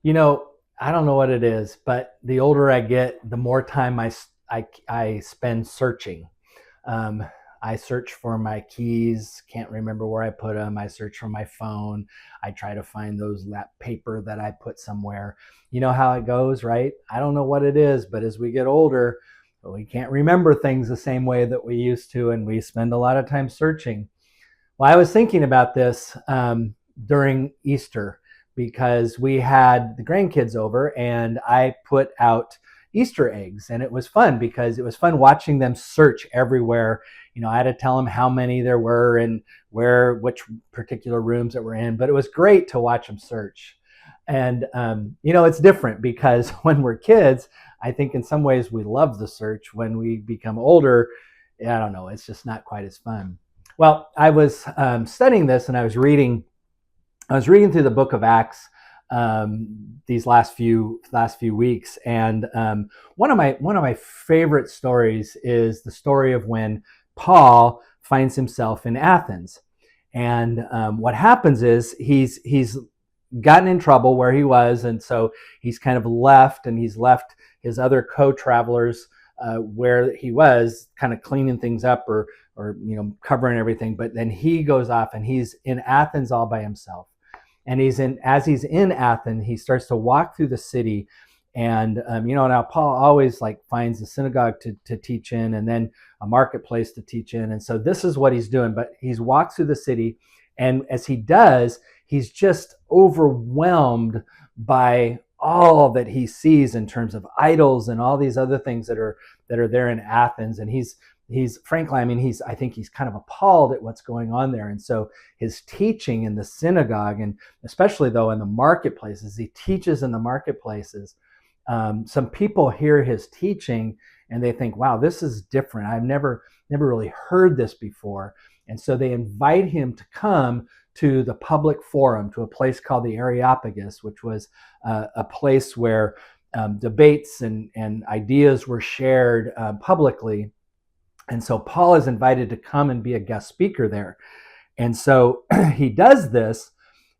You know, I don't know what it is, but the older I get, the more time I spend searching. Um, I search for my keys, can't remember where I put them. I search for my phone. I try to find those lap paper that I put somewhere. You know how it goes, right? I don't know what it is, but as we get older, we can't remember things the same way that we used to, and we spend a lot of time searching. Well, I was thinking about this during Easter because we had the grandkids over and I put out Easter eggs, and it was fun because it was fun watching them search everywhere. You know, I had to tell them how many there were and which particular rooms that we're in, but it was great to watch them search. And, it's different because when we're kids, I think in some ways we love the search. When we become older, I don't know, it's just not quite as fun. Well, I was studying this, and I was reading. I was reading through the Book of Acts these last few weeks, and one of my favorite stories is the story of when Paul finds himself in Athens, and what happens is he's gotten in trouble where he was, and so he's kind of left, and he's left his other co-travelers where he was, kind of cleaning things up or covering everything. But then he goes off, and he's in Athens all by himself. And as he's in Athens, he starts to walk through the city. And now Paul always like finds a synagogue to teach in, and then a marketplace to teach in. And so this is what he's doing. But he's walks through the city, and as he does, he's just overwhelmed by all that he sees in terms of idols and all these other things that are there in Athens. And he's frankly, I think he's kind of appalled at what's going on there. And so his teaching in the synagogue, and especially though in the marketplaces, he teaches in the marketplaces. Some people hear his teaching and they think, wow, this is different. I've never really heard this before. And so they invite him to come to the public forum, to a place called the Areopagus, which was a place where debates and ideas were shared publicly. And so Paul is invited to come and be a guest speaker there. And so he does this.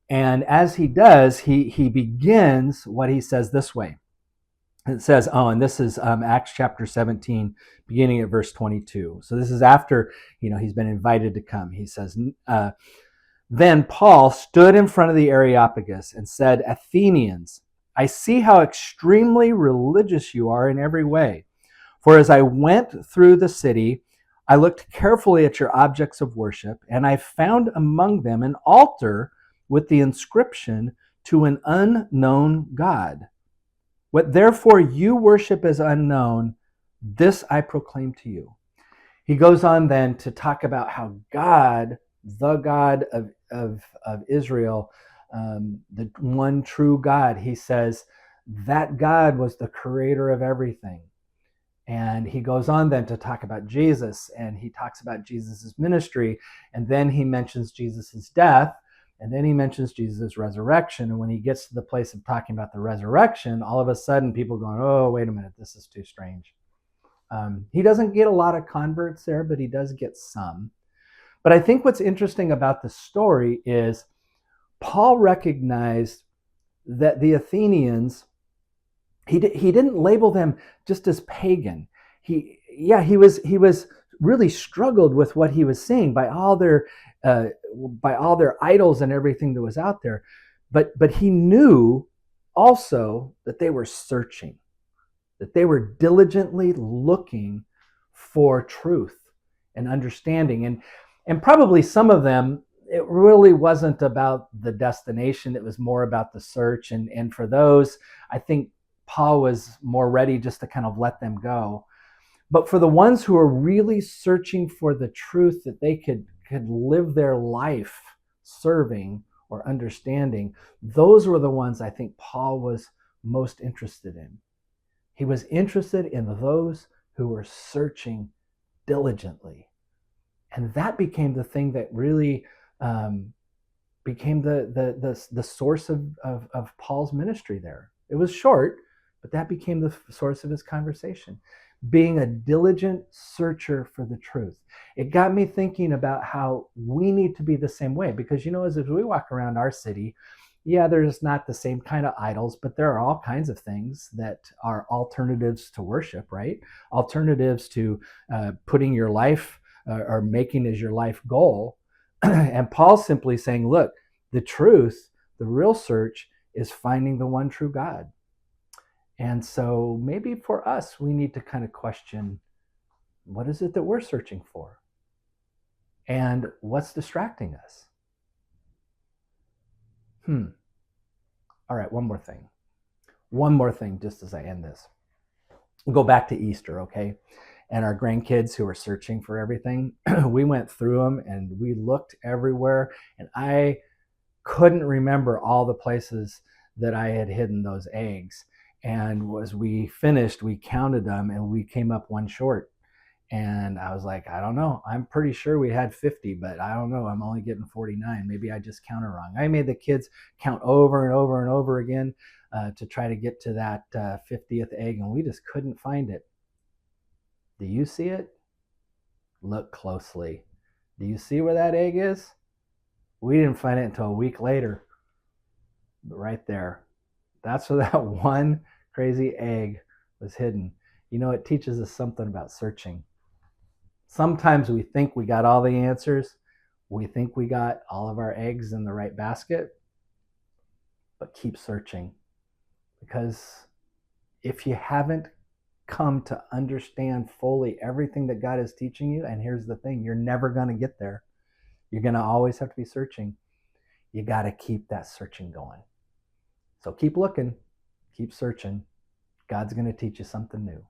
And as he does, he begins what he says this way. It says, and this is Acts chapter 17, beginning at verse 22. So this is after, he's been invited to come. He says, then Paul stood in front of the Areopagus and said, Athenians, I see how extremely religious you are in every way. For as I went through the city, I looked carefully at your objects of worship, and I found among them an altar with the inscription, to an unknown God. What therefore you worship as unknown, this I proclaim to you. He goes on then to talk about how God, the God of Israel, the one true God, he says that God was the creator of everything. And he goes on then to talk about Jesus, and he talks about Jesus's ministry, and then he mentions Jesus's death, and then he mentions Jesus' resurrection. And when he gets to the place of talking about the resurrection, all of a sudden people going, oh, wait a minute, this is too strange. He doesn't get a lot of converts there, but he does get some. But I think what's interesting about the story is Paul recognized that the Athenians, he didn't label them just as pagan. He was really struggled with what he was seeing by all their idols and everything that was out there. But he knew also that they were searching, that they were diligently looking for truth and understanding. And probably some of them, it really wasn't about the destination. It was more about the search. And for those, I think Paul was more ready just to kind of let them go. But for the ones who are really searching for the truth that they could live their life serving or understanding, those were the ones I think Paul was most interested in. He was interested in those who were searching diligently. And that became the thing that really became the source of Paul's ministry there. It was short, but that became the source of his conversation. Being a diligent searcher for the truth. It got me thinking about how we need to be the same way, because as we walk around our city, Yeah, there's not the same kind of idols, but there are all kinds of things that are alternatives to worship, right? Alternatives to putting your life or making as your life goal. And Paul's simply saying, look, the truth, the real search is finding the one true God. And so maybe for us, we need to kind of question, what is it that we're searching for? And what's distracting us? All right, one more thing. One more thing, just as I end this. We'll go back to Easter, okay? And our grandkids who were searching for everything, we went through them and we looked everywhere. And I couldn't remember all the places that I had hidden those eggs. And as we finished, we counted them and we came up one short. And I was like, I don't know. I'm pretty sure we had 50, but I don't know. I'm only getting 49. Maybe I just counted wrong. I made the kids count over and over and over again to try to get to that 50th egg, and we just couldn't find it. Do you see it? Look closely. Do you see where that egg is? We didn't find it until a week later. But right there. That's where that one crazy egg was hidden. You know, it teaches us something about searching. Sometimes we think we got all the answers. We think we got all of our eggs in the right basket, but keep searching. Because if you haven't come to understand fully everything that God is teaching you, and here's the thing, you're never going to get there. You're going to always have to be searching. You got to keep that searching going. So keep looking, keep searching. God's going to teach you something new.